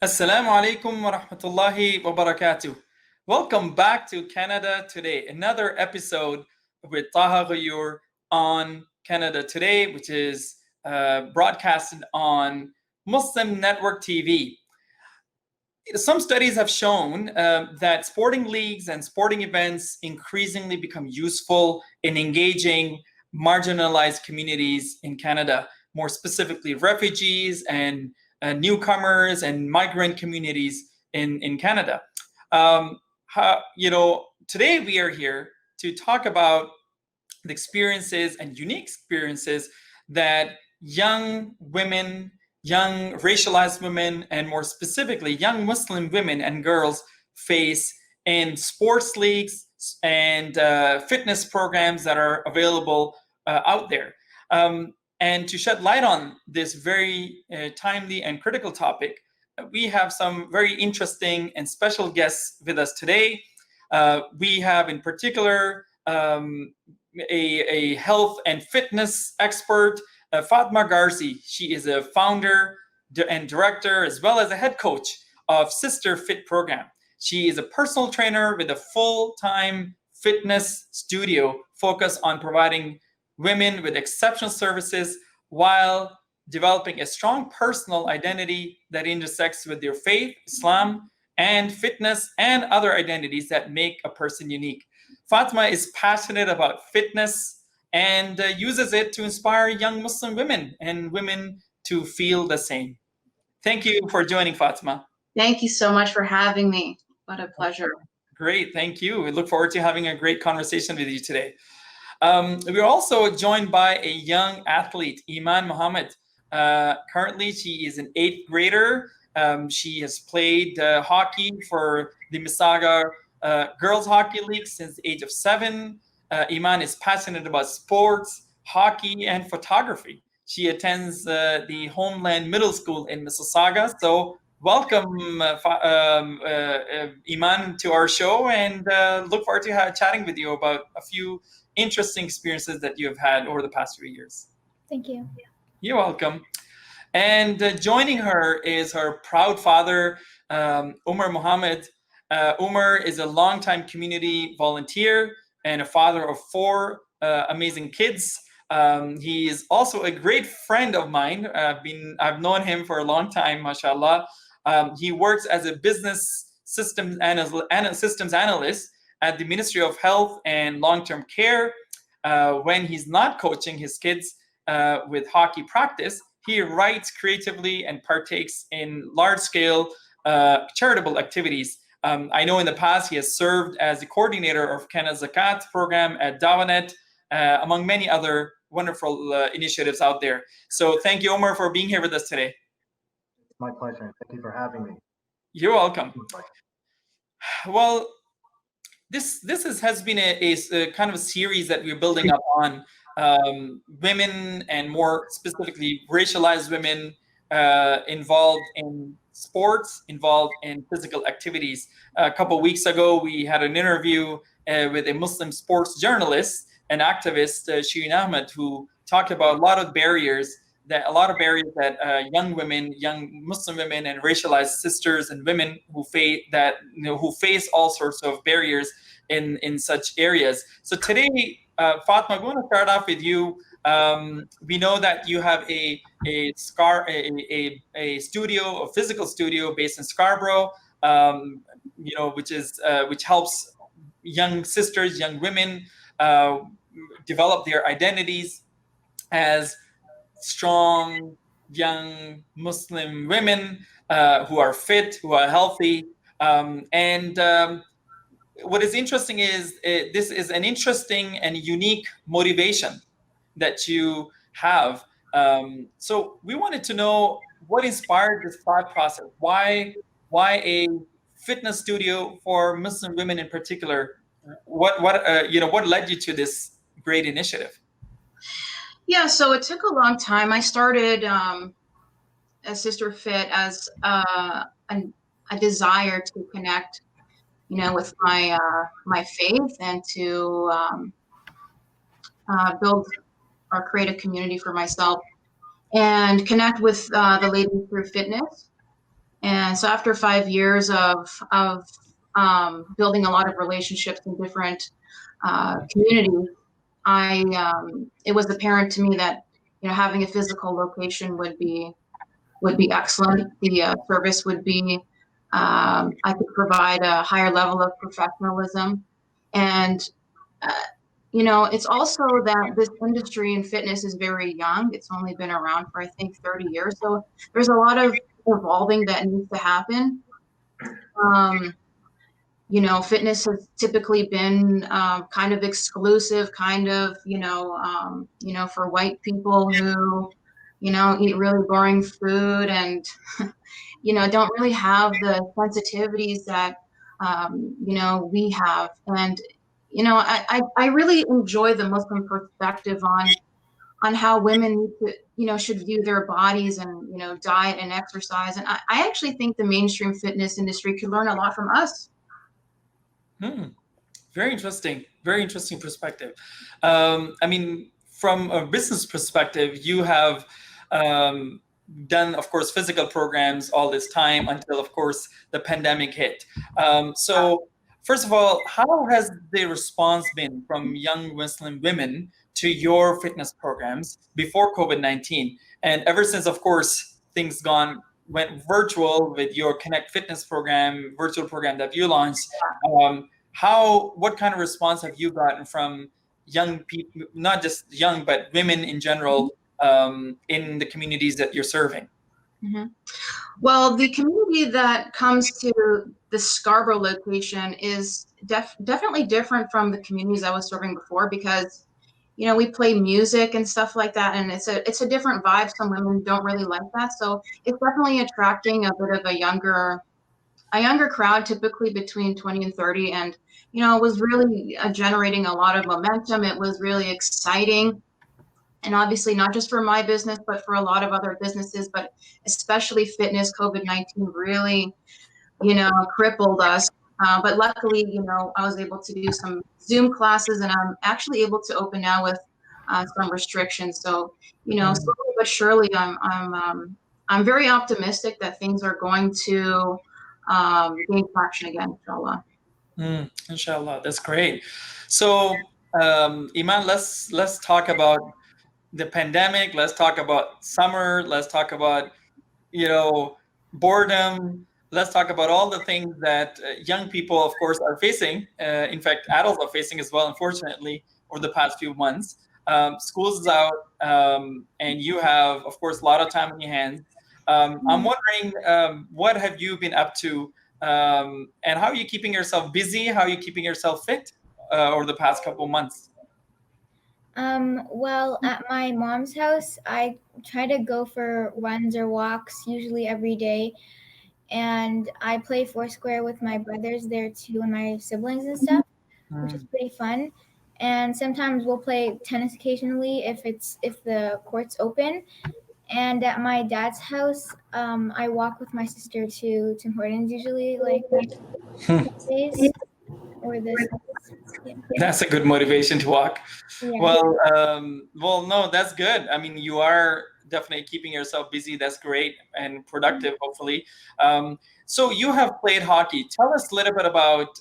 Assalamu alaikum wa rahmatullahi wa barakatuh. Welcome back to Canada Today, another episode with Taha Ghayur on Canada Today, which is broadcasted on Muslim Network TV. Some studies have shown that sporting leagues and sporting events increasingly become useful in engaging marginalized communities in Canada, more specifically refugees and newcomers and migrant communities in Canada. Today we are here to talk about the experiences and unique experiences that young women, young racialized women, and more specifically, young Muslim women and girls face in sports leagues and fitness programs that are available out there. And to shed light on this very timely and critical topic, we have some very interesting and special guests with us today. We have in particular a health and fitness expert, Fatma Garzi. She is a founder and director, as well as a head coach of Sister Fit program. She is a personal trainer with a full-time fitness studio focused on providing women with exceptional services while developing a strong personal identity that intersects with their faith, Islam, and fitness and other identities that make a person unique. Fatma is passionate about fitness and uses it to inspire young Muslim women and women to feel the same. Thank you for joining, Fatma. Thank you so much for having me. What a pleasure. Great, thank you. We look forward to having a great conversation with you today. We're also joined by a young athlete, Iman Muhammad. Currently, she is an 8th grader. She has played hockey for the Mississauga Girls Hockey League since the age of 7. Iman is passionate about sports, hockey, and photography. She attends the Homeland Middle School in Mississauga. So welcome, Iman, to our show, and look forward to chatting with you about a few interesting experiences that you have had over the past few years. Thank you. You're welcome. And joining her is her proud father, Umar Muhammad. Umar is a longtime community volunteer and a father of 4 amazing kids. He is also a great friend of mine. I've known him for a long time, mashallah. He works as a business systems analyst at the Ministry of Health and Long-Term Care. When he's not coaching his kids with hockey practice, he writes creatively and partakes in large-scale charitable activities. I know in the past he has served as the coordinator of Canada Zakat program at Davanet, among many other wonderful initiatives out there. So thank you, Omar, for being here with us today. My pleasure. Thank you for having me. You're welcome. Well, this has been a kind of a series that we're building up on women, and more specifically racialized women involved in sports, involved in physical activities. A couple of weeks ago, we had an interview with a Muslim sports journalist and activist, Shireen Ahmed, who talked about a lot of barriers that young women, young Muslim women, and racialized sisters and women who face all sorts of barriers in such areas. So today, Fatma, I'm going to start off with you. We know that you have a studio, a physical studio based in Scarborough, which helps young sisters, young women develop their identities as strong, young Muslim women who are fit, who are healthy. What is interesting is this is an interesting and unique motivation that you have. So we wanted to know what inspired this thought process. Why a fitness studio for Muslim women in particular? What led you to this great initiative? Yeah, so it took a long time. I started as Sister Fit as a desire to connect, with my faith and to build or create a community for myself and connect with the ladies through fitness. And so after 5 years of building a lot of relationships in different communities, it was apparent to me that having a physical location would be excellent. The service would be I could provide a higher level of professionalism, and it's also that this industry in fitness is very young. It's only been around for I think 30 years, so there's a lot of evolving that needs to happen. Fitness has typically been kind of exclusive, kind of, for white people who, eat really boring food and, don't really have the sensitivities that, we have. And, I really enjoy the Muslim perspective on how women need to, should view their bodies and, diet and exercise. And I actually think the mainstream fitness industry could learn a lot from us. Very interesting. Very interesting perspective. I mean, from a business perspective, you have done, of course, physical programs all this time until, of course, the pandemic hit. So, first of all, how has the response been from young Muslim women to your fitness programs before COVID-19? And ever since, of course, things went virtual with your Connect Fitness program, virtual program that you launched. What kind of response have you gotten from young people, not just young, but women in general, in the communities that you're serving? Mm-hmm. Well, the community that comes to the Scarborough location is definitely different from the communities I was serving before, because we play music and stuff like that, and it's a different vibe. Some women don't really like that, so it's definitely attracting a bit of a younger crowd, typically between 20 and 30. And, it was really generating a lot of momentum. It was really exciting. And obviously not just for my business, but for a lot of other businesses, but especially fitness. COVID-19 really, crippled us. But luckily, I was able to do some Zoom classes, and I'm actually able to open now with some restrictions. So, slowly but surely, I'm very optimistic that things are going to gain traction again, inshallah. Inshallah, that's great. So, Iman, let's talk about the pandemic. Let's talk about summer. Let's talk about boredom. Let's talk about all the things that young people, of course, are facing. In fact, adults are facing as well, unfortunately, over the past few months. School's is out, and you have, of course, a lot of time on your hands. I'm wondering, what have you been up to, and how are you keeping yourself busy? How are you keeping yourself fit over the past couple months? Well, at my mom's house, I try to go for runs or walks, usually every day. And I play Foursquare with my brothers there too, and my siblings and stuff, which is pretty fun. And sometimes we'll play tennis occasionally if the court's open. And at my dad's house, I walk with my sister to Tim Hortons usually, like days or this. Yeah. That's a good motivation to walk. Yeah. Well, no, that's good. I mean, you are definitely keeping yourself busy. That's great and productive, hopefully. So you have played hockey. Tell us a little bit about,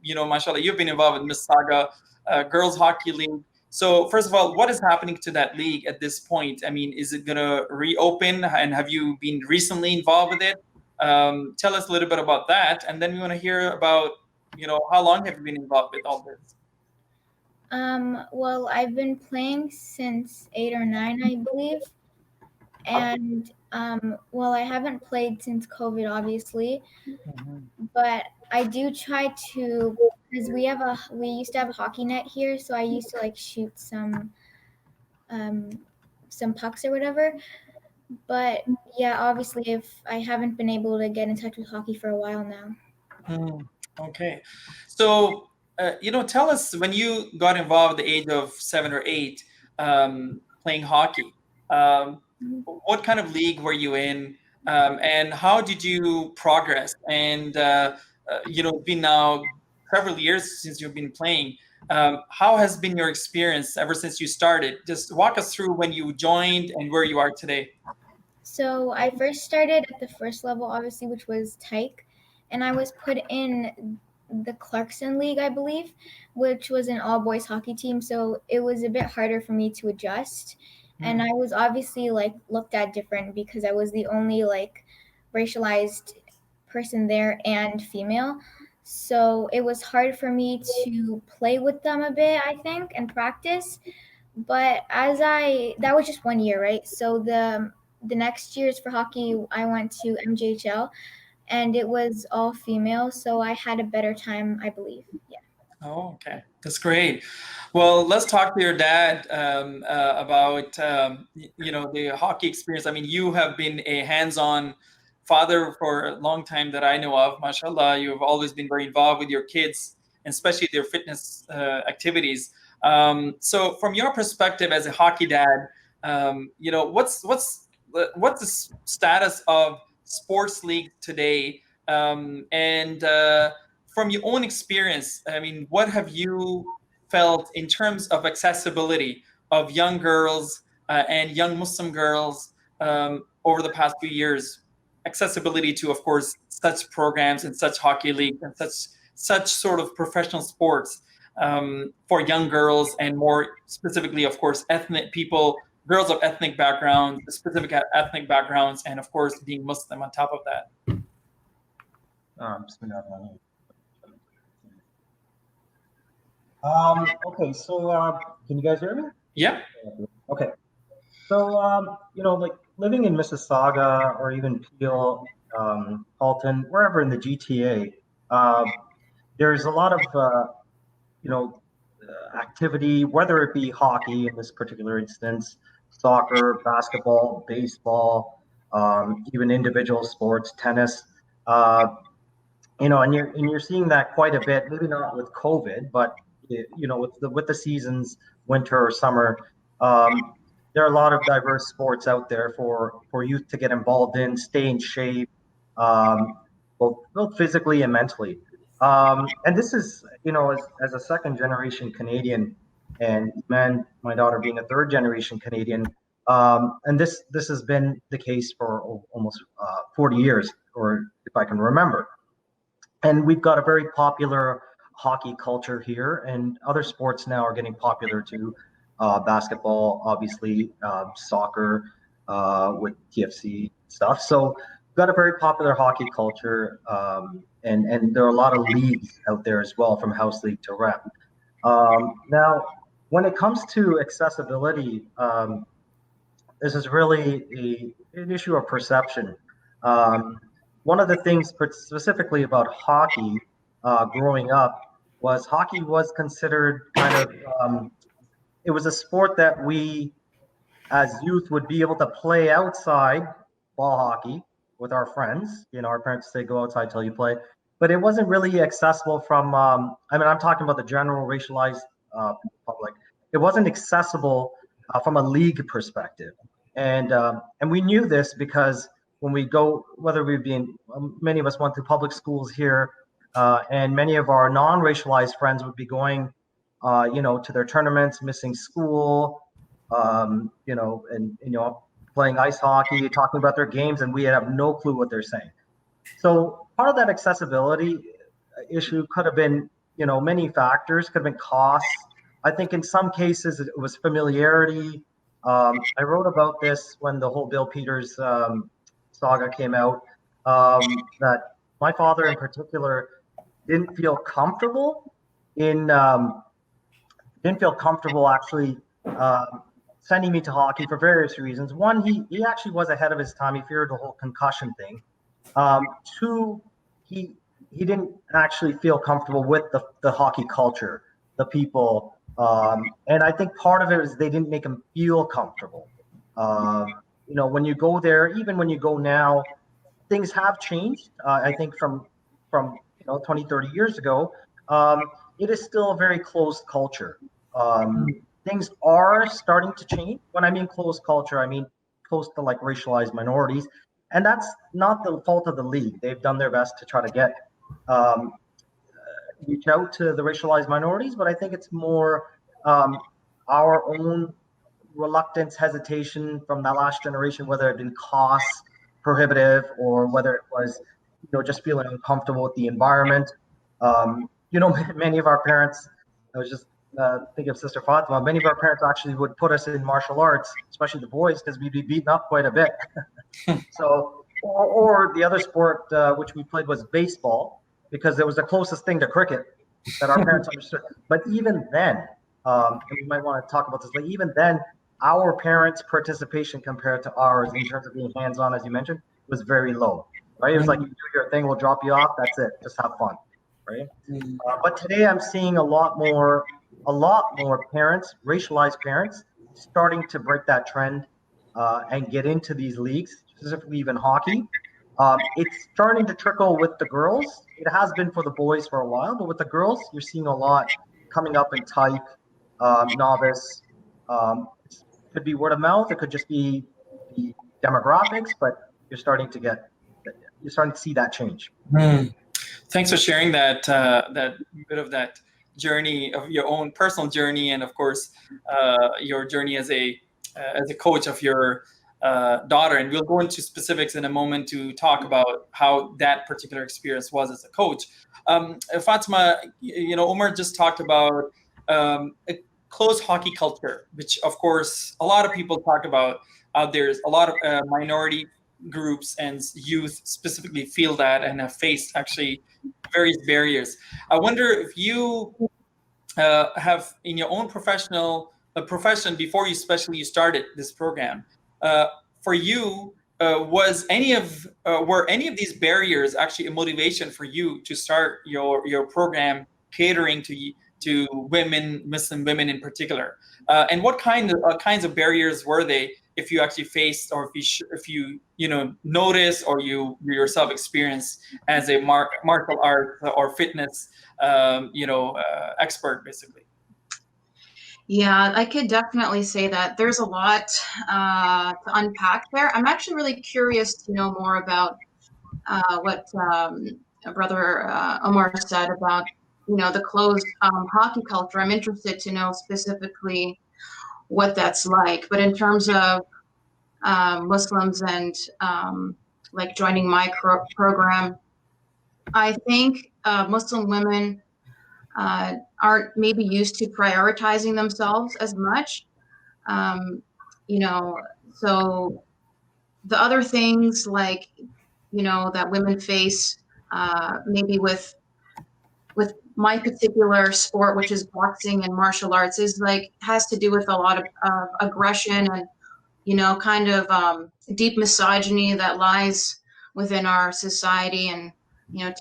mashallah, you've been involved with Mississauga Girls Hockey League. So first of all, what is happening to that league at this point? I mean, is it going to reopen, and have you been recently involved with it? Tell us a little bit about that. And then we want to hear about, how long have you been involved with all this? Well, I've been playing since 8 or 9, I believe. And, I haven't played since COVID, obviously. But I do try to, because we used to have a hockey net here, so I used to shoot some pucks or whatever. But yeah, obviously, if I haven't been able to get in touch with hockey for a while now. Okay, so tell us, when you got involved at the age of 7 or 8, playing hockey, what kind of league were you in, and how did you progress? And it's been now several years since you've been playing. How has been your experience ever since you started? Just walk us through when you joined and where you are today. So I first started at the first level, obviously, which was Tyke, and I was put in the Clarkson League, I believe, which was an all boys hockey team. So it was a bit harder for me to adjust. And I was obviously like looked at different because I was the only like racialized person there and female. So it was hard for me to play with them a bit, I think, and practice. But that was just 1 year, right? So the next years for hockey, I went to MJHL, and it was all female, so I had a better time, I believe. Yeah. Oh, okay. That's great. Well, let's talk to your dad about the hockey experience. I mean, you have been a hands-on father for a long time that I know of. Mashallah, you have always been very involved with your kids, and especially their fitness activities. So, from your perspective as a hockey dad, what's the status of sports league today? And from your own experience, I mean, what have you felt in terms of accessibility of young girls and young Muslim girls over the past few years? Accessibility to, of course, such programs and such hockey leagues and such sort of professional sports for young girls, and more specifically, of course, ethnic people, girls of ethnic backgrounds, specific ethnic backgrounds, and of course, being Muslim on top of that. Okay, so can you guys hear me? Yeah. Okay. So, like living in Mississauga or even Peel, Halton, wherever in the GTA, there's a lot of, activity, whether it be hockey in this particular instance, soccer, basketball, baseball, even individual sports, tennis. And you're seeing that quite a bit. Maybe not with COVID, but with the seasons, winter or summer. There are a lot of diverse sports out there for youth to get involved in, stay in shape, both physically and mentally. And this is, as a second generation Canadian, and my daughter being a third generation Canadian, and this has been the case for almost 40 years, or if I can remember. And we've got a very popular hockey culture here, and other sports now are getting popular too. Basketball, obviously, soccer with TFC stuff. So we've got a very popular hockey culture, and there are a lot of leagues out there as well, from house league to rep. Now, when it comes to accessibility, this is really an issue of perception. One of the things specifically about hockey growing up was hockey was considered kind of, it was a sport that we as youth would be able to play outside ball hockey with our friends. Our parents say go outside till you play, but it wasn't really accessible from, I'm talking about the general racialized public. It wasn't accessible from a league perspective. And we knew this because when we go, whether we be in, many of us went to public schools here, and many of our non-racialized friends would be going, to their tournaments, missing school, and playing ice hockey, talking about their games, and we have no clue what they're saying. So part of that accessibility issue could have been, many factors, could have been costs. I think in some cases it was familiarity. I wrote about this when the whole Bill Peters saga came out, that my father in particular didn't feel comfortable actually sending me to hockey for various reasons. One, he actually was ahead of his time. He feared the whole concussion thing. Two, he didn't actually feel comfortable with the hockey culture, the people, and I think part of it is they didn't make him feel comfortable. When you go there, even when you go now, things have changed. I think from 20, 30 years ago, it is still a very closed culture. Things are starting to change. When I mean closed culture, I mean close to like racialized minorities. And that's not the fault of the league. They've done their best to try to reach out to the racialized minorities, but I think it's more our own reluctance, hesitation from that last generation, whether it been cost prohibitive or whether it was, just feeling uncomfortable with the environment. Many of our parents, I was just thinking of Sister Fatima, many of our parents actually would put us in martial arts, especially the boys, because we'd be beaten up quite a bit. So, or the other sport which we played was baseball, because it was the closest thing to cricket that our parents understood. But even then, and we might want to talk about this later, even then, our parents' participation compared to ours in terms of being hands-on, as you mentioned, was very low, right? It was like, you do your thing, we'll drop you off, that's it, just have fun, right? But today I'm seeing a lot more parents, racialized parents, starting to break that trend and get into these leagues, specifically even hockey. It's starting to trickle with the girls. It has been for the boys for a while, but with the girls, you're seeing a lot coming up in type, novice. It could be word of mouth. It could just be the demographics, but you're starting to see that change. Thanks for sharing that bit of that journey, of your own personal journey, and of course your journey as a coach of your daughter. And we'll go into specifics in a moment to talk about how that particular experience was as a coach. Fatima, Umar just talked about a close hockey culture, which of course a lot of people talk about out there. A lot of minority groups and youth specifically feel that and have faced actually various barriers. I wonder if you have in your own profession before you started this program, for you, were any of these barriers actually a motivation for you to start your program catering to women, Muslim women in particular? And what kinds of barriers were they, if you actually faced, or if you notice, or you yourself experienced as a martial art or fitness expert, basically? Yeah, I could definitely say that there's a lot to unpack there. I'm actually really curious to know more about what Brother Omar said about the closed hockey culture. I'm interested to know specifically what that's like. But in terms of Muslims and like joining my program, I think Muslim women aren't maybe used to prioritizing themselves as much. So the other things like, that women face maybe with my particular sport, which is boxing and martial arts, is has to do with a lot of aggression and, kind of deep misogyny that lies within our society, and,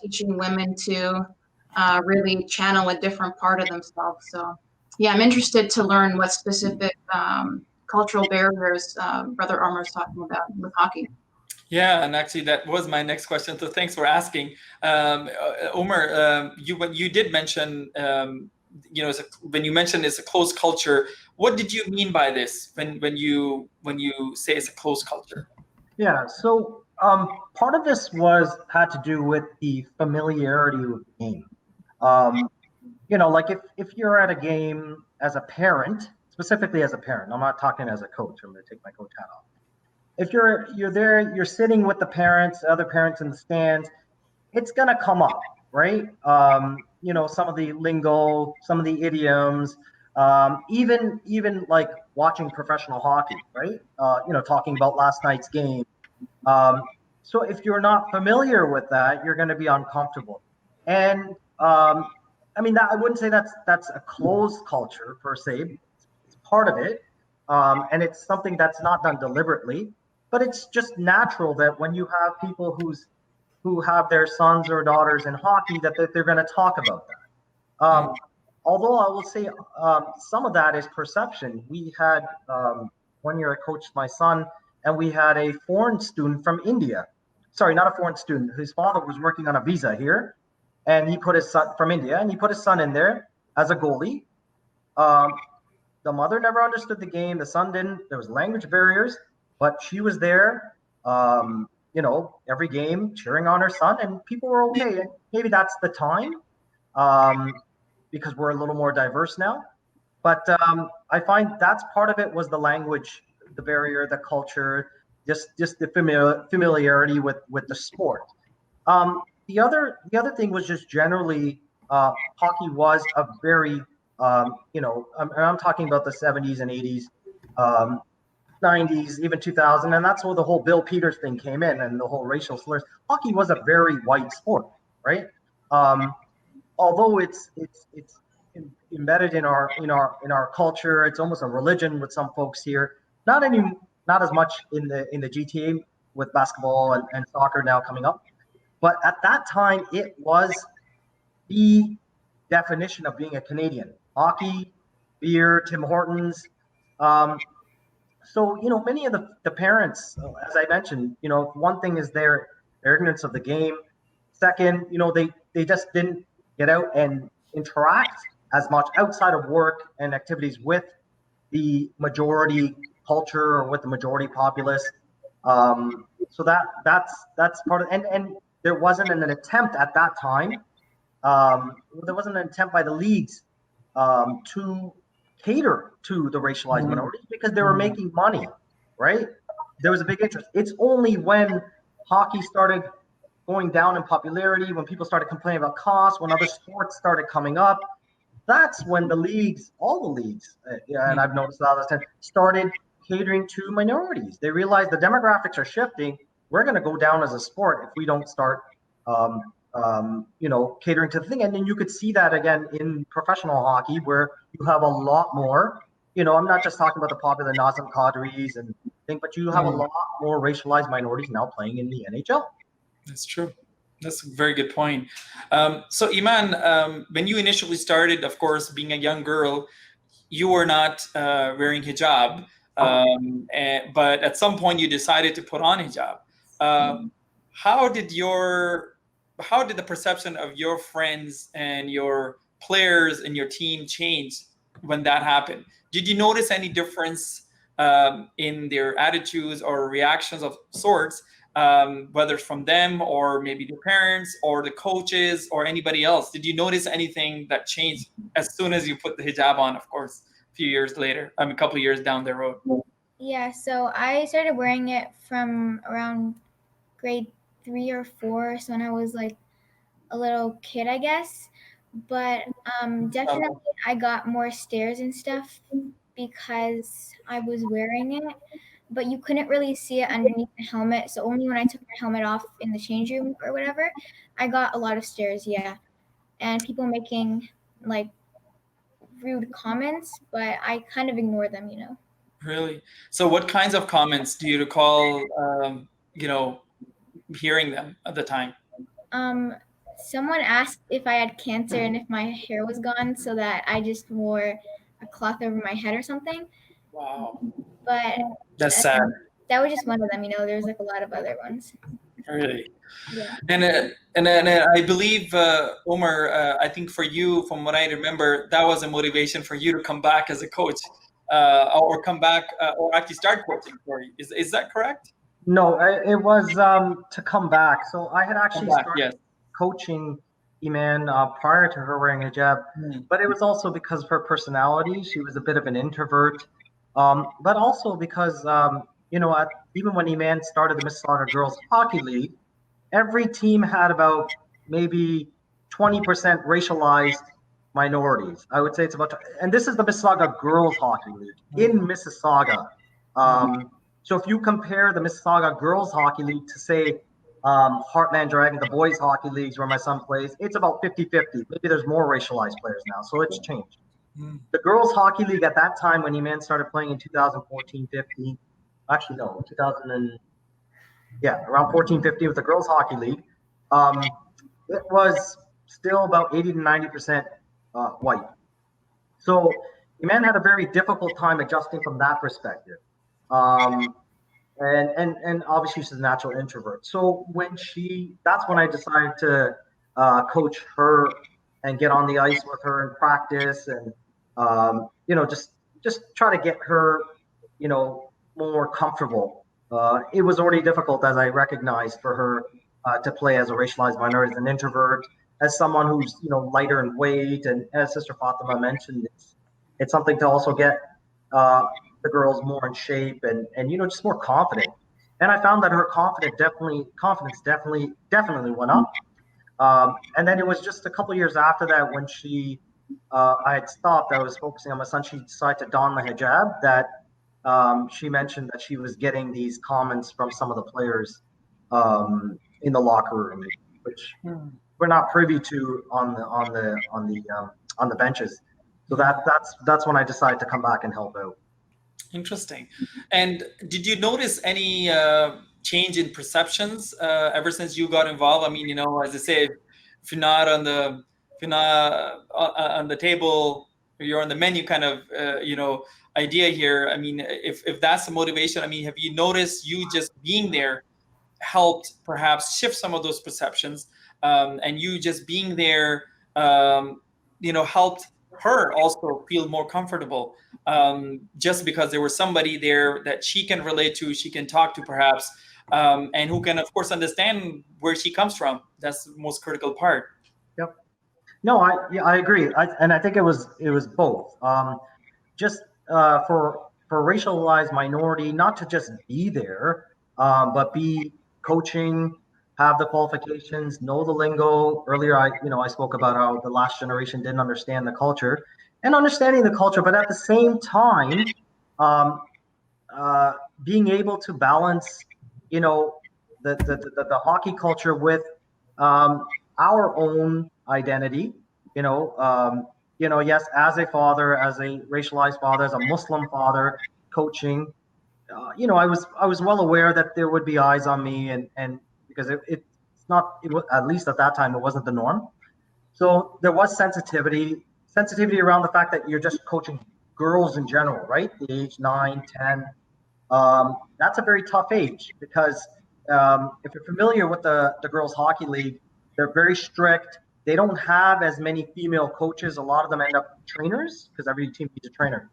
teaching women to really channel a different part of themselves. So, yeah, I'm interested to learn what specific cultural barriers Brother Omar is talking about with hockey. Yeah, and actually that was my next question. So thanks for asking, Omar. You did mention, when you mentioned it's a closed culture. What did you mean by this when you say it's a closed culture? Yeah. So part of this had to do with the familiarity with the game. Like if you're at a game as a parent, specifically as a parent, I'm not talking as a coach. I'm going to take my coach hat off. If you're there, you're sitting with the parents, other parents in the stands, it's going to come up, right? Some of the lingo, some of the idioms, even like watching professional hockey, right? Talking about last night's game. So if you're not familiar with that, you're going to be uncomfortable. And I wouldn't say that's a closed culture per se. It's part of it, and it's something that's not done deliberately. But it's just natural that when you have people who have their sons or daughters in hockey, that they're going to talk about that. Although I will say some of that is perception. We had 1 year I coached my son, and we had a foreign student from India. Sorry, not a foreign student. His father was working on a visa here, and he put his son from India, and he put his son in there as a goalie. The mother never understood the game. The son didn't. There was language barriers, but she was there, every game cheering on her son, and people were okay. And maybe that's the time, because we're a little more diverse now. But I find that's part of it was the language, the barrier, the culture, just the familiarity with the sport. The other thing was just generally hockey was a very I'm talking about the 70s and 80s, 90s, even 2000, and that's where the whole Bill Peters thing came in and the whole racial slurs. Hockey was a very white sport, right? Although it's embedded in our culture, it's almost a religion with some folks here. Not as much in the GTA with basketball and soccer now coming up. But at that time, it was the definition of being a Canadian. Hockey, beer, Tim Hortons. So, many of the parents, as I mentioned, one thing is their ignorance of the game. Second, they just didn't get out and interact as much outside of work and activities with the majority culture or with the majority populace. So that's part of, and there wasn't an attempt at that time. There wasn't an attempt by the leagues to cater to the racialized minorities because they were making money, right? There was a big interest. It's only when hockey started going down in popularity, when people started complaining about costs, when other sports started coming up, that's when the leagues, all the leagues, and I've noticed that all this time, started catering to minorities. They realized the demographics are shifting. We're going to go down as a sport if we don't start, catering to the thing. And then you could see that again in professional hockey, where you have a lot more. I'm not just talking about the popular Nazem Kadris and thing, but you have a lot more racialized minorities now playing in the NHL. That's true. That's a very good point. So Iman, when you initially started, of course, being a young girl, you were not wearing hijab, but at some point you decided to put on hijab. How did the perception of your friends and your players and your team change when that happened? Did you notice any difference in their attitudes or reactions of sorts? Whether it's from them or maybe their parents or the coaches or anybody else. Did you notice anything that changed as soon as you put the hijab on, of course, a few years later, a couple of years down the road? Yeah, so I started wearing it from around grade 3 or 4, so when I was like a little kid, I guess. But definitely I got more stares and stuff because I was wearing it. But you couldn't really see it underneath the helmet. So only when I took my helmet off in the change room or whatever, I got a lot of stares, yeah. And people making like rude comments, but I kind of ignored them, Really? So what kinds of comments do you recall, hearing them at the time? Someone asked if I had cancer and if my hair was gone, so that I just wore a cloth over my head or something. Wow. But That's sad. That was just one of them, there's like a lot of other ones. Really? Yeah. And I believe, Omar, I think for you, from what I remember, that was a motivation for you to come back as a coach, or come back, or actually start coaching for you. Is that correct? No, it was to come back. So I had actually started coaching Iman prior to her wearing a hijab, but it was also because of her personality. She was a bit of an introvert. But also because, even when Iman started the Mississauga Girls Hockey League, every team had about maybe 20% racialized minorities. I would say it's about, and this is the Mississauga Girls Hockey League in Mississauga. So if you compare the Mississauga Girls Hockey League to, say, Heartland Dragon, the boys hockey leagues where my son plays, it's about 50-50. Maybe there's more racialized players now, so it's changed. The Girls Hockey League at that time, when Iman started playing in 2014-15, actually no, around 14-15 with the Girls Hockey League, it was still about 80 to 90% white. So Iman had a very difficult time adjusting from that perspective. And obviously she's a natural introvert. So that's when I decided to coach her and get on the ice with her and practice and just try to get her, more comfortable. It was already difficult, as I recognized, for her to play as a racialized minority, as an introvert, as someone who's lighter in weight, and as Sister Fatima mentioned, it's something to also get the girls more in shape and just more confident. And I found that her confidence definitely went up. And then it was just a couple of years after that when I had stopped. I was focusing on my son. She decided to don the hijab. That she mentioned that she was getting these comments from some of the players in the locker room, which we're not privy to on the benches. So that's when I decided to come back and help out. Interesting. And did you notice any change in perceptions ever since you got involved? I mean, as I say, if you're not on the table, you're on the menu kind of idea here. I mean, if that's the motivation, I mean, have you noticed you just being there helped perhaps shift some of those perceptions, and you just being there helped her also feel more comfortable, just because there was somebody there that she can relate to, she can talk to perhaps, and who can of course understand where she comes from. That's the most critical part. Yep. No, I agree. I think it was both. Just for racialized minority, not to just be there, but be coaching, have the qualifications, know the lingo. Earlier, I spoke about how the last generation didn't understand the culture, and understanding the culture, but at the same time, being able to balance, the hockey culture with our own identity. Yes, as a father, as a racialized father, as a Muslim father, coaching. I was well aware that there would be eyes on me, and because it's not, at least at that time, it wasn't the norm. So there was sensitivity around the fact that you're just coaching girls in general, right? The age 9, 10. That's a very tough age because if you're familiar with the girls hockey league, they're very strict. They don't have as many female coaches. A lot of them end up trainers because every team needs a trainer.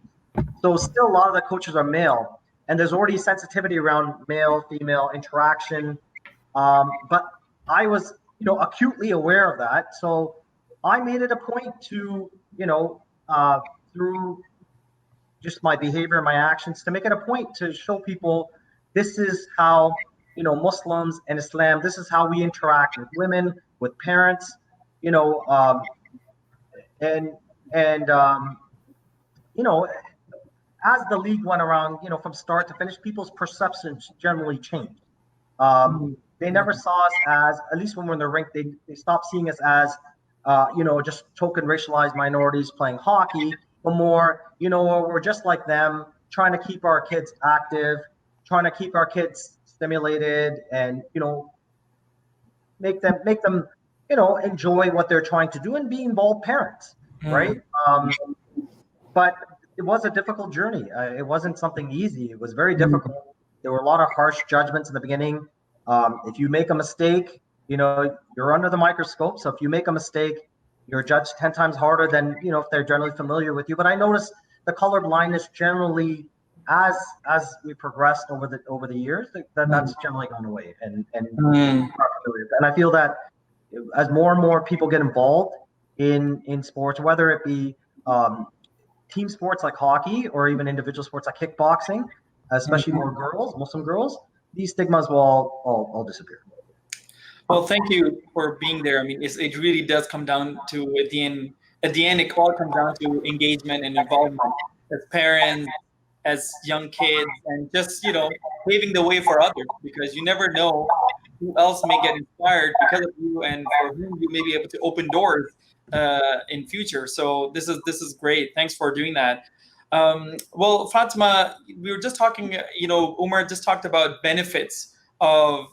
So still a lot of the coaches are male, and there's already sensitivity around male female interaction. But I was acutely aware of that, so I made it a point to through just my behavior and my actions, to make it a point to show people this is how Muslims and Islam, this is how we interact with women, with parents, as the league went around, from start to finish, people's perceptions generally changed. They never saw us as, at least when we're in the rink, they stopped seeing us as, just token racialized minorities playing hockey, but more, we're just like them, trying to keep our kids active, trying to keep our kids stimulated, and make them enjoy what they're trying to do and be involved parents, right? But it was a difficult journey. It wasn't something easy. It was very difficult. There were a lot of harsh judgments in the beginning. If you make a mistake, you're under the microscope. So if you make a mistake, you're judged 10 times harder than, if they're generally familiar with you. But I noticed the color blindness generally, as we progressed over the years, that's generally gone away. And I feel that as more and more people get involved in sports, whether it be team sports like hockey or even individual sports like kickboxing, especially more girls, Muslim girls, these stigmas will all disappear. Well, thank you for being there. I mean, it really does come down to, at the end, it all comes down to engagement and involvement as parents, as young kids, and just, paving the way for others, because you never know who else may get inspired because of you, and for whom you may be able to open doors in future. So this is great. Thanks for doing that. Well, Fatima, we were just talking, Umar just talked about benefits of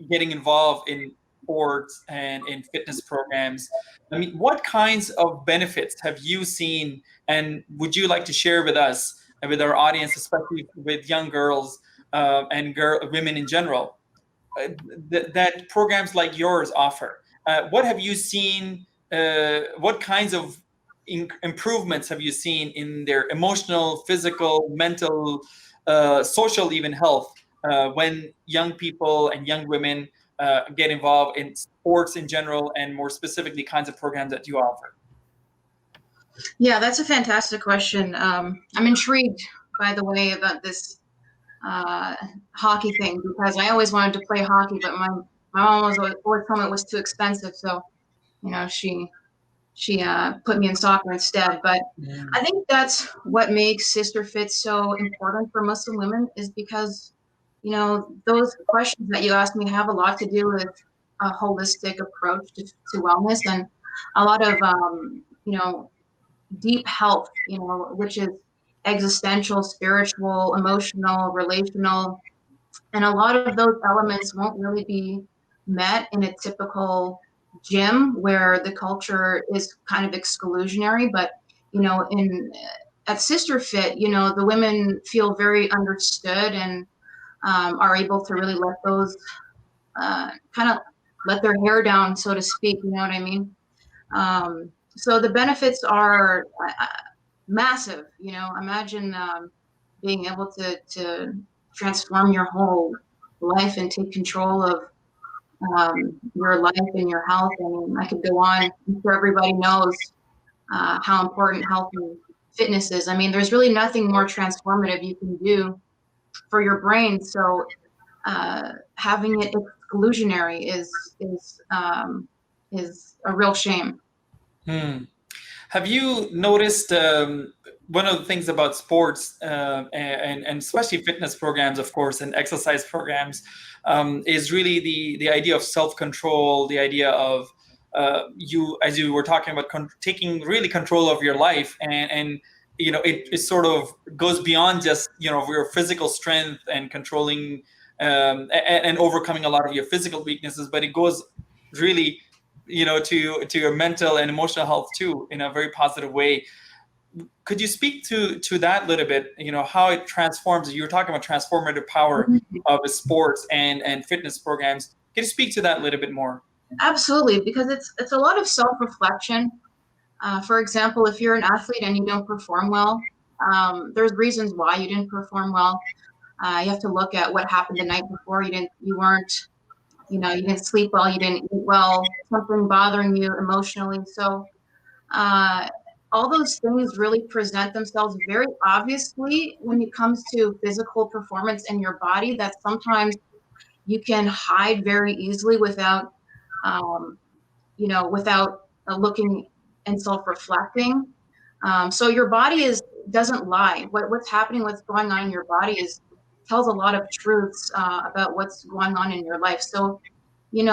getting involved in sports and in fitness programs. I mean, what kinds of benefits have you seen, and would you like to share with us and with our audience, especially with young girls and women in general, that programs like yours offer? What have you seen? What kinds of improvements have you seen in their emotional, physical, mental, social, even health when young people and young women get involved in sports in general, and more specifically kinds of programs that you offer? Yeah, that's a fantastic question. I'm intrigued, by the way, about this hockey thing because I always wanted to play hockey, but my mom was always told me it was too expensive. So, she put me in soccer instead. But I think that's what makes Sister Fit so important for Muslim women is because, those questions that you asked me have a lot to do with a holistic approach to wellness and a lot of, deep health, which is existential, spiritual, emotional, relational. And a lot of those elements won't really be met in a typical gym where the culture is kind of exclusionary. But, in at Sister Fit, the women feel very understood and are able to really let those kind of let their hair down, so to speak. You know what I mean? So the benefits are massive. Imagine being able to transform your whole life and take control of your life and your health. I mean, I could go on. I'm sure everybody knows how important health and fitness is. I mean, there's really nothing more transformative you can do for your brain. So having it exclusionary is a real shame. Hmm. Have you noticed one of the things about sports and especially fitness programs, of course, and exercise programs is really the idea of self-control, the idea of you, as you were talking about, taking really control of your life, and it sort of goes beyond just your physical strength and controlling and overcoming a lot of your physical weaknesses, but it goes really to your mental and emotional health too in a very positive way. Could you speak to that a little bit? How it transforms. You were talking about transformative power of sports and fitness programs. Can you speak to that a little bit more? Absolutely, because it's a lot of self-reflection. For example, if you're an athlete and you don't perform well, there's reasons why you didn't perform well. You have to look at what happened the night before. You didn't sleep well, you didn't eat well, something bothering you emotionally. So uh, all those things really present themselves very obviously when it comes to physical performance in your body that sometimes you can hide very easily um, without looking and self-reflecting. So your body doesn't lie. What's happening, what's going on in your body tells a lot of truths about what's going on in your life. So, you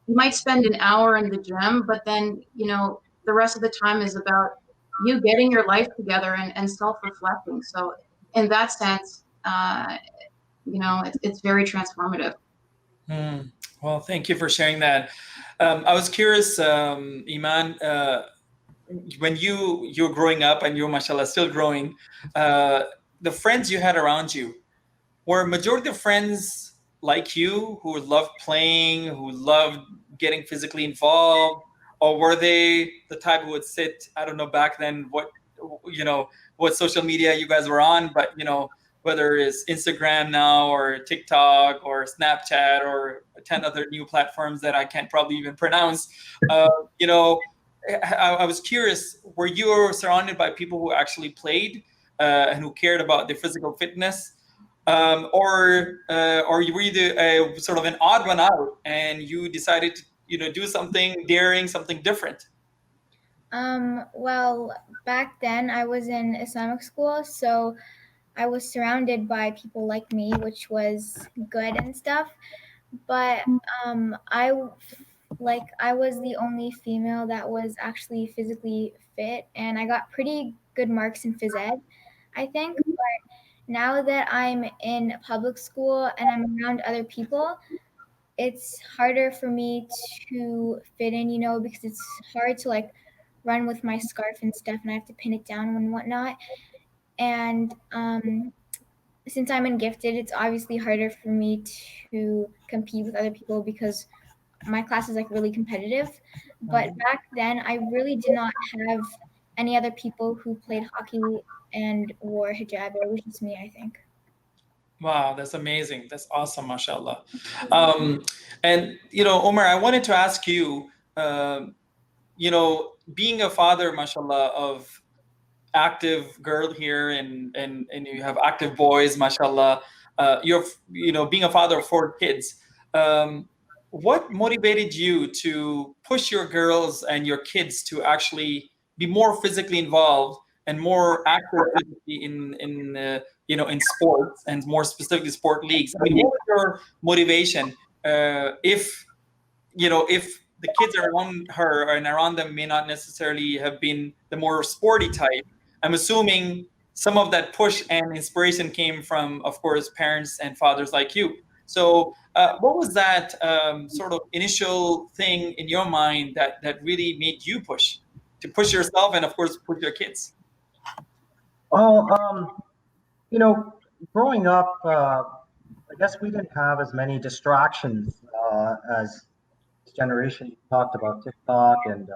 might spend an hour in the gym, but then, the rest of the time is about you getting your life together and self-reflecting. So in that sense, it's very transformative. Well, thank you for sharing that. I was curious, Iman, when you're growing up and you're, mashallah, still growing, the friends you had around you, were majority of friends like you who loved playing, who loved getting physically involved, or were they the type who would sit, I don't know back then what social media you guys were on, but whether it's Instagram now or TikTok or Snapchat or 10 other new platforms that I can't probably even pronounce. Uh, you know, I was curious, were you surrounded by people who actually played and who cared about their physical fitness? Or you were the sort of an odd one out and you decided to do something daring, something different? Well, back then I was in Islamic school, so I was surrounded by people like me, which was good and stuff. But I was the only female that was actually physically fit, and I got pretty good marks in phys ed, I think. But now that I'm in public school and I'm around other people, it's harder for me to fit in, because it's hard to run with my scarf and stuff, and I have to pin it down and whatnot. And since I'm in gifted, it's obviously harder for me to compete with other people because my class is really competitive. But back then, I really did not have any other people who played hockey and wore hijab. It was just me, I think. Wow, that's amazing. That's awesome, mashallah. And Omar, I wanted to ask you, being a father, mashallah, of active girl here, and you have active boys, mashallah. Being a father of 4 kids. What motivated you to push your girls and your kids to actually be more physically involved and more active physically in sports, and more specifically sport leagues? I mean, what was your motivation? If the kids around her and around them may not necessarily have been the more sporty type, I'm assuming some of that push and inspiration came from, of course, parents and fathers like you. So, what was that sort of initial thing in your mind that really made you push yourself and, of course, push your kids? Well, growing up, I guess we didn't have as many distractions as this generation. You talked about TikTok and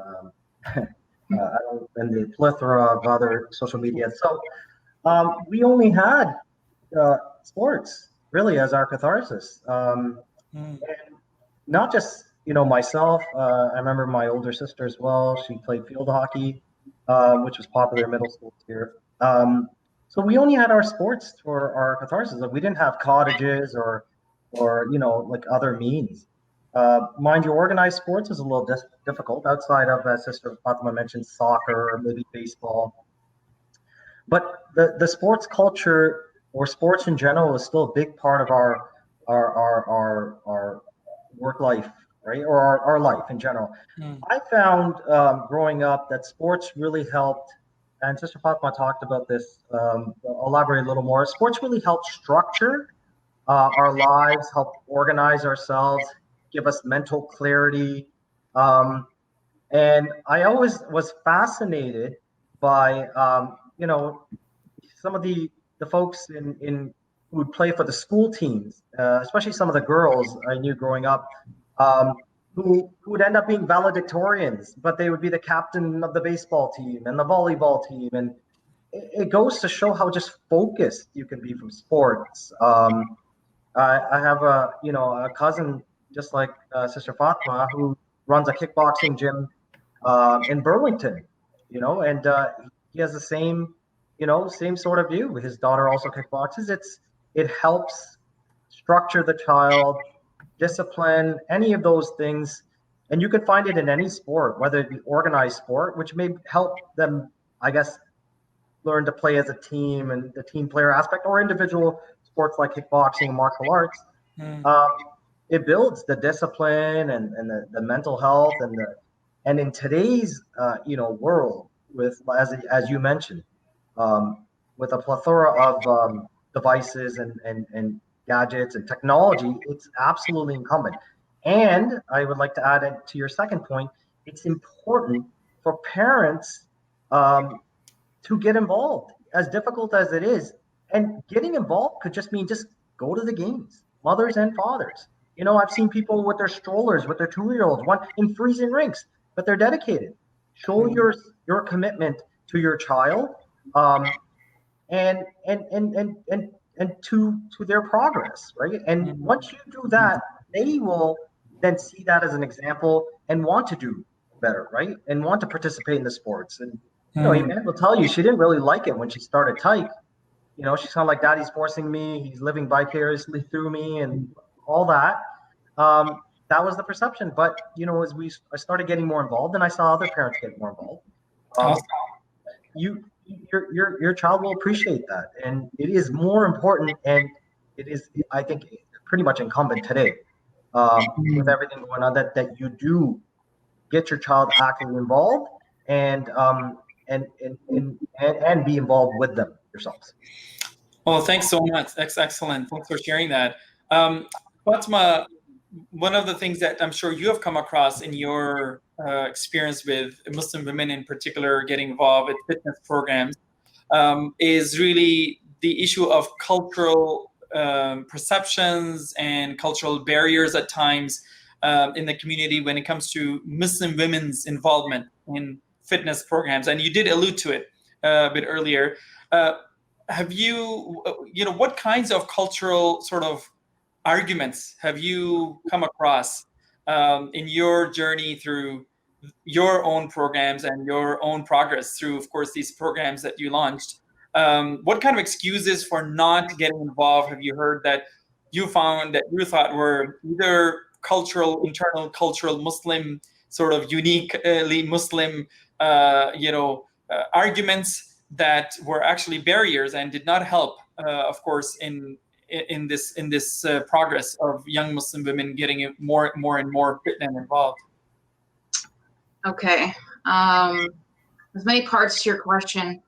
and the plethora of other social media. So we only had sports really as our catharsis. Mm. And not just myself. I remember my older sister as well. She played field hockey, which was popular in middle school here. So we only had our sports for our catharsis. Like, we didn't have cottages or like other means. Mind you, organized sports is a little difficult outside of, as Sister Fatima mentioned, soccer or maybe baseball. But the sports culture or sports in general is still a big part of our work life, right? Or our life in general. Mm. I found growing up that sports really helped, and Sister Fatima talked about this. I'll elaborate a little more. Sports really helped structure our lives, help organize ourselves, give us mental clarity. Um, and I always was fascinated by some of the folks in who would play for the school teams, especially some of the girls I knew growing up, um, who would end up being valedictorians, but they would be the captain of the baseball team and the volleyball team, and it goes to show how just focused you can be from sports. I have a cousin just like Sister Fatma who runs a kickboxing gym in Burlington, and he has the same, same sort of view. His daughter also kickboxes. It helps structure the child, discipline, any of those things, and you can find it in any sport, whether it be organized sport, which may help them, I guess, learn to play as a team and the team player aspect, or individual sports like kickboxing and martial arts. Mm. Um, it builds the discipline and the mental health and in today's world with as you mentioned, with a plethora of devices and gadgets and technology, it's absolutely incumbent. And I would like to add it to your second point. It's important for parents um, to get involved, as difficult as it is. And getting involved could just mean just go to the games, mothers and fathers. I've seen people with their strollers, with their 2-year-olds, one in freezing rinks, but they're dedicated. Show your commitment to your child, and to their progress, right? And once you do that, they will then see that as an example and want to do better, right? And want to participate in the sports. And Iman will tell you she didn't really like it when she started type. She's kind of like, Daddy's forcing me. He's living vicariously through me, and all that. That was the perception. But as I started getting more involved, and I saw other parents get more involved, Awesome. your child will appreciate that, and it is more important, and it is, I think, pretty much incumbent today, with everything going on, that you do get your child actively involved and be involved with them yourselves. Well, thanks so much. That's excellent. Thanks for sharing that. Fatma, one of the things that I'm sure you have come across in your experience with Muslim women in particular getting involved with fitness programs is really the issue of cultural perceptions and cultural barriers at times in the community when it comes to Muslim women's involvement in fitness programs. And you did allude to it a bit earlier. Have you, what kinds of cultural sort of arguments have you come across in your journey through your own programs and your own progress through, of course, these programs that you launched. What kind of excuses for not getting involved have you heard that you found that you thought were either internal cultural Muslim, sort of uniquely Muslim, arguments that were actually barriers and did not help, of course, in this progress of young Muslim women getting more and more fit and involved? Okay. There's many parts to your question,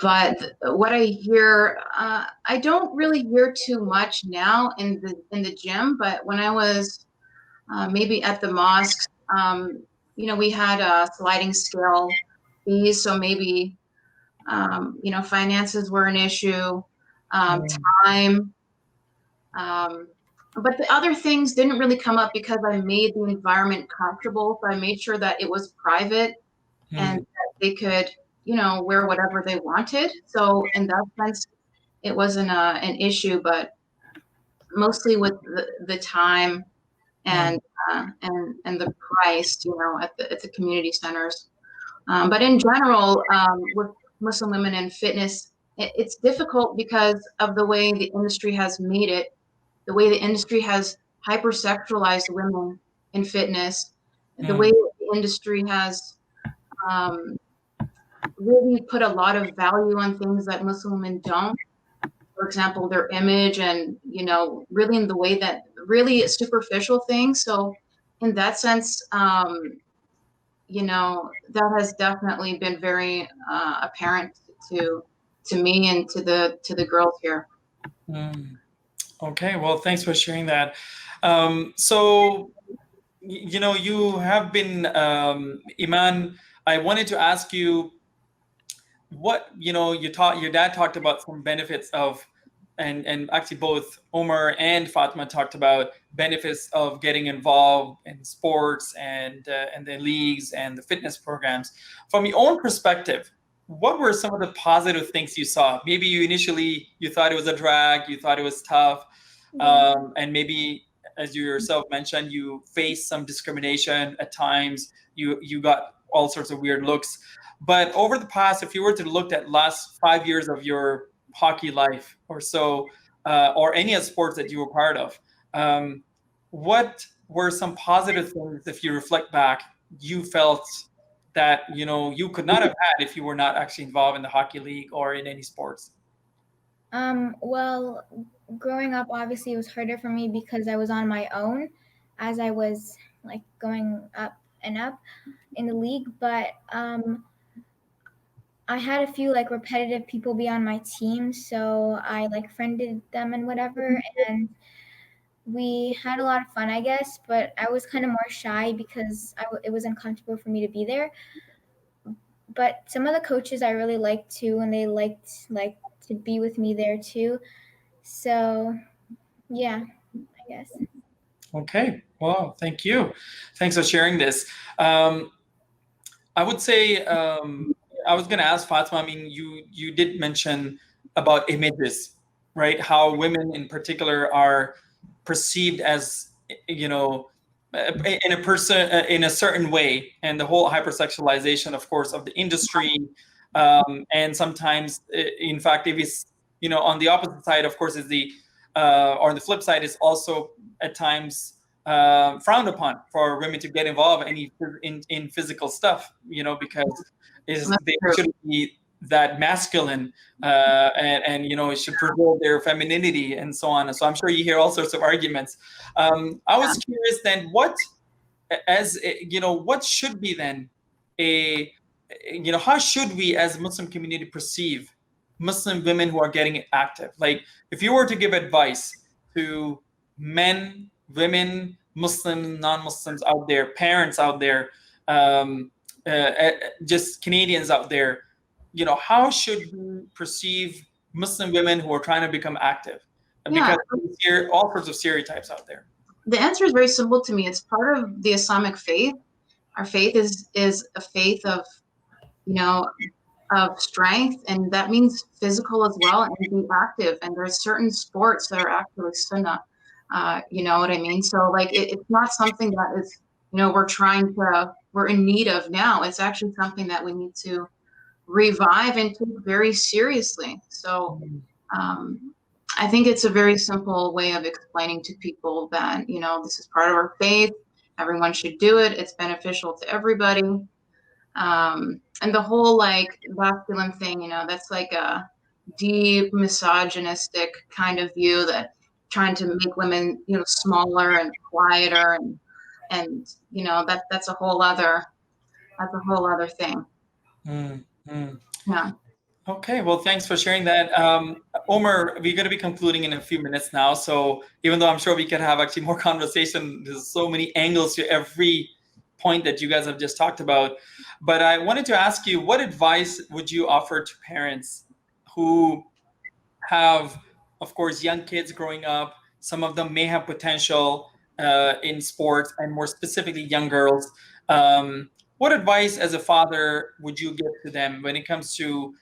but what I hear, I don't really hear too much now in the gym. But when I was maybe at the mosque, we had a sliding scale fees, so maybe finances were an issue, time. But the other things didn't really come up because I made the environment comfortable. So I made sure that it was private and that they could, wear whatever they wanted. So in that sense, it wasn't an issue, but mostly with the time and the price, at the community centers. But in general, with Muslim women in fitness, it's difficult because of the way the industry has made it, the way the industry has hypersexualized women in fitness, the way the industry has really put a lot of value on things that Muslim women don't. For example, their image and, really in the way that really superficial things. So in that sense, that has definitely been very apparent to me and to the girls here. Okay, well, thanks for sharing that. So, you have been, Iman, I wanted to ask you what, your dad talked about some benefits of, and actually both Omar and Fatima talked about benefits of getting involved in sports and the leagues and the fitness programs. From your own perspective, what were some of the positive things you saw? Maybe you thought it was a drag, you thought it was tough, and maybe, as you yourself mentioned, you faced some discrimination at times. You got all sorts of weird looks. But over the past, if you were to look at last 5 years of your hockey life or so, or any of the sports that you were part of, what were some positive things, if you reflect back, you felt that you could not have had if you were not actually involved in the hockey league or in any sports? Well, growing up, obviously, it was harder for me because I was on my own as I was like going up and up in the league. But I had a few like repetitive people be on my team, so I like friended them and whatever, and we had a lot of fun, I guess. But I was kind of more shy because it was uncomfortable for me to be there. But some of the coaches I really liked too, and they liked to be with me there too. So yeah, I guess. Okay, well, thank you. Thanks for sharing this. I would say, I was going to ask Fatima, I mean, you did mention about images, right? How women in particular are perceived as, in a certain way, and the whole hypersexualization, of course, of the industry. And sometimes, in fact, if it's, on the opposite side, of course, is or the flip side is also at times frowned upon for women to get involved in physical stuff, because they shouldn't be that masculine, and it should preserve their femininity and so on. And so I'm sure you hear all sorts of arguments. I was curious then, what should be then how should we as Muslim community perceive Muslim women who are getting active? Like, if you were to give advice to men, women, Muslim, non-Muslims out there, parents out there, just Canadians out there, how should we perceive Muslim women who are trying to become active? Because we hear all sorts of stereotypes out there. The answer is very simple to me. It's part of the Islamic faith. Our faith is a faith of, of strength, and that means physical as well, and be active. And there's certain sports that are actually sunnah. You know what I mean? So like, it's not something that is, we're trying to we're in need of now. It's actually something that we need to revive and take very seriously. So I think it's a very simple way of explaining to people that, this is part of our faith. Everyone should do it. It's beneficial to everybody. And the whole like masculine thing, that's like a deep misogynistic kind of view that trying to make women, smaller and quieter and that's a whole other thing. Yeah. Okay, well, thanks for sharing that. Omar, we're going to be concluding in a few minutes now. So even though I'm sure we can have actually more conversation, there's so many angles to every point that you guys have just talked about. But I wanted to ask you, what advice would you offer to parents who have, of course, young kids growing up? Some of them may have potential in sports, and more specifically, young girls. What advice as a father would you give to them when it comes to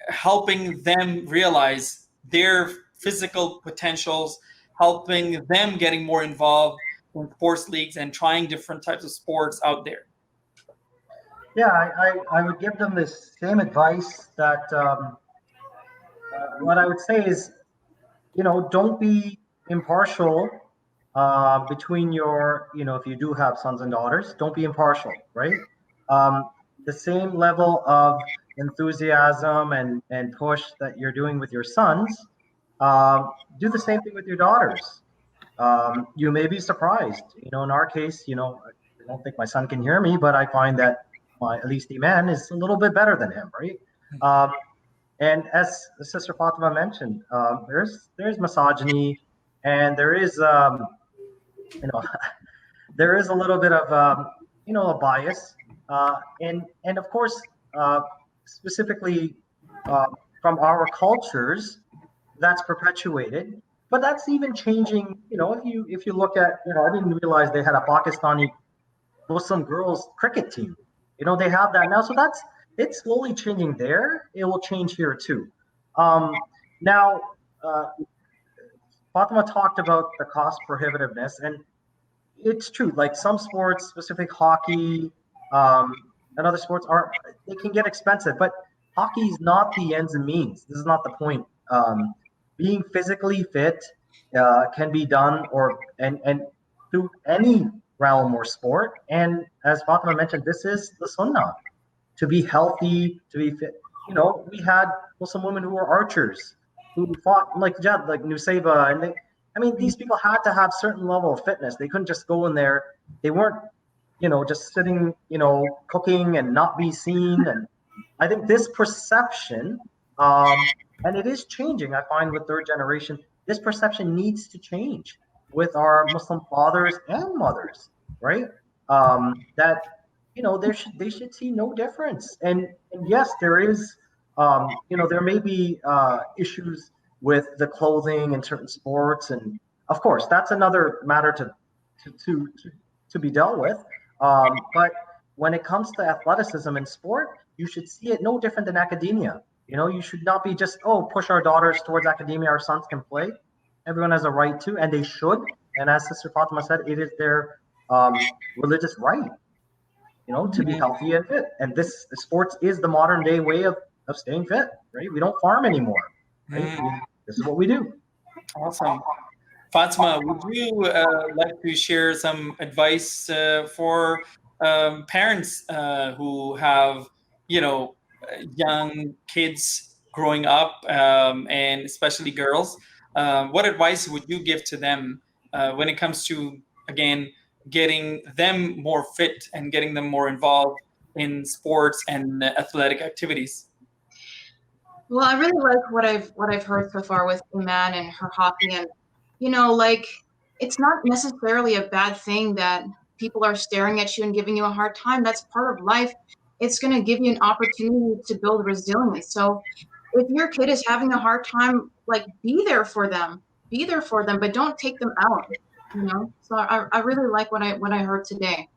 helping them realize their physical potentials, helping them getting more involved in sports leagues and trying different types of sports out there? Yeah, I would give them the same advice that what I would say is, don't be impartial between your, if you do have sons and daughters, don't be impartial, right? The same level of enthusiasm and push that you're doing with your sons, do the same thing with your daughters. You may be surprised. In our case, I don't think my son can hear me, but I find that at least Iman is a little bit better than him, right? And as Sister Fatima mentioned, there's misogyny, and there is there is a little bit of a bias, and of course, specifically from our cultures, that's perpetuated. But that's even changing. If you look at, I didn't realize they had a Pakistani Muslim girls cricket team. They have that now, so it's slowly changing there. It will change here too. Now, Fatima talked about the cost prohibitiveness, and it's true. Like some sports, specific hockey, and other sports they can get expensive, but hockey is not the ends and means. This is not the point. Being physically fit can be done and through any realm or sport. And as Fatima mentioned, this is the sunnah. To be healthy, to be fit. We had Muslim women who were archers, who fought like Jad, like Nusayba, and these people had to have certain level of fitness. They couldn't just go in there. They weren't, just sitting, cooking and not be seen. And I think this perception, and it is changing, I find, with third generation, this perception needs to change with our Muslim fathers and mothers, right? That they should see no difference. And yes, there is, there may be issues with the clothing in certain sports, and of course that's another matter to be dealt with. But when it comes to athleticism and sport, you should see it no different than academia. You should not be just push our daughters towards academia. Our sons can play. Everyone has a right to, and they should. And as Sister Fatima said, it is their religious right, to be healthy and fit. And sports is the modern day way of staying fit, right? We don't farm anymore, right? This is what we do. Awesome. Fatima, would you like to share some advice for parents who have, young kids growing up, and especially girls? What advice would you give to them when it comes to, again, getting them more fit and getting them more involved in sports and athletic activities? Well, I really like what I've heard so far with Iman and her hockey, and it's not necessarily a bad thing that people are staring at you and giving you a hard time. That's part of life. It's going to give you an opportunity to build resilience. So if your kid is having a hard time, be there for them, but don't take them out. So I really like what I heard today.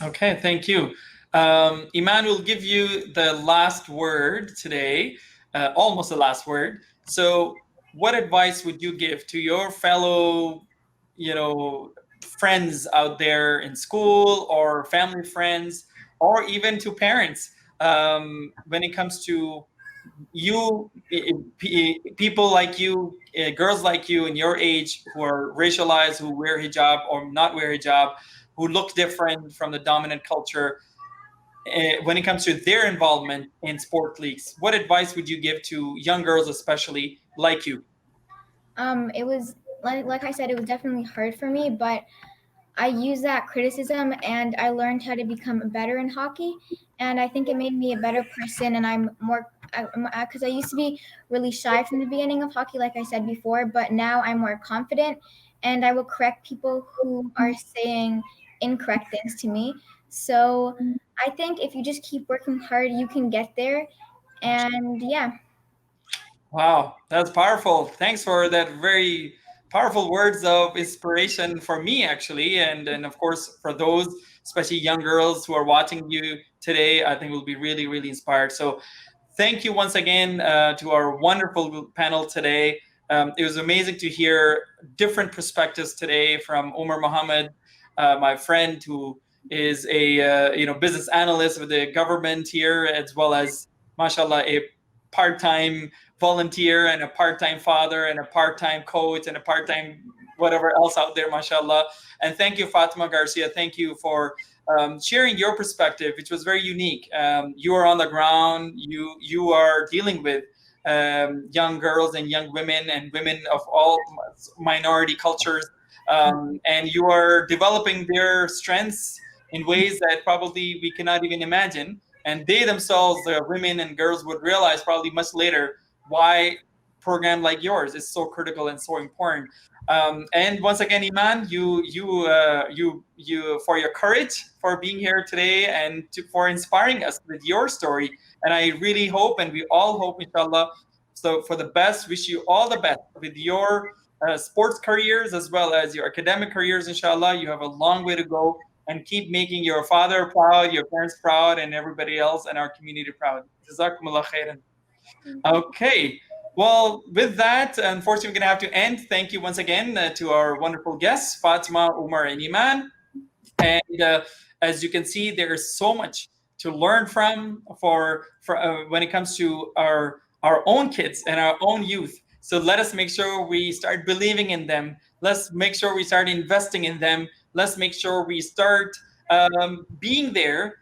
Okay, thank you. Iman will give you the last word today, almost the last word. So what advice would you give to your fellow, friends out there in school or family friends or even to parents when it comes to you, people like you, girls like you in your age who are racialized, who wear hijab or not wear hijab, who look different from the dominant culture, when it comes to their involvement in sport leagues, what advice would you give to young girls, especially like you? It was like I said, it was definitely hard for me, but I used that criticism and I learned how to become better in hockey. And I think it made me a better person. And I'm more, because I used to be really shy from the beginning of hockey, like I said before, but now I'm more confident and I will correct people who are saying incorrect things to me. So I think if you just keep working hard, you can get there. And yeah. Wow, that's powerful. Thanks for that very powerful words of inspiration for me, actually, and of course for those, especially young girls who are watching you today. I think will be really, really inspired. So, thank you once again to our wonderful panel today. It was amazing to hear different perspectives today from Umar Mohammed, my friend who is a business analyst with the government here, as well as, mashallah, a part-time volunteer and a part-time father and a part-time coach and a part-time whatever else out there, mashallah. And thank you, Fatima Garcia. Thank you for sharing your perspective, which was very unique. You are on the ground. You are dealing with young girls and young women and women of all minority cultures, and you are developing their strengths in ways that probably we cannot even imagine. And they themselves, the women and girls, would realize probably much later why program like yours is so critical and so important. And once again, Iman, you for your courage for being here today and for inspiring us with your story. And I really hope, and we all hope, inshallah, so for the best, wish you all the best with your sports careers as well as your academic careers, inshallah. You have a long way to go, and keep making your father proud, your parents proud, and everybody else in our community proud. Jazakumullah khairan. Okay. Well, with that, unfortunately, we're going to have to end. Thank you once again to our wonderful guests, Fatima, Umar, and Iman. And as you can see, there is so much to learn from for when it comes to our own kids and our own youth. So let us make sure we start believing in them. Let's make sure we start investing in them. Let's make sure we start being there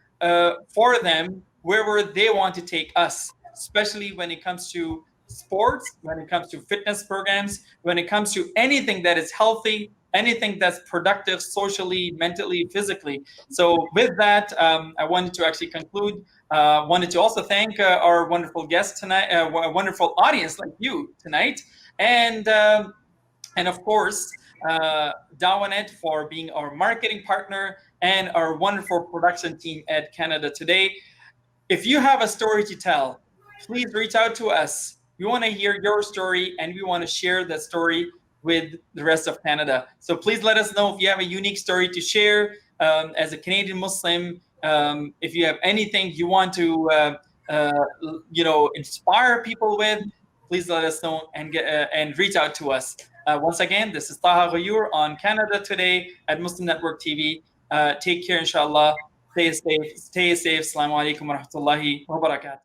for them wherever they want to take us, especially when it comes to sports, when it comes to fitness programs, when it comes to anything that is healthy, anything that's productive socially, mentally, physically. So with that, I wanted to actually conclude. Wanted to also thank our wonderful guests tonight, a wonderful audience like you tonight, and of course, Dawanet for being our marketing partner and our wonderful production team at Canada Today. If you have a story to tell, please reach out to us. We want to hear your story and we want to share that story with the rest of Canada. So please let us know if you have a unique story to share as a Canadian Muslim. If you have anything you want to, inspire people with, please let us know and reach out to us. Once again, this is Taha Ghayur on Canada Today at Muslim Network TV. Take care, inshallah. Stay safe. Assalamu alaikum wa rahmatullahi wa barakatuh.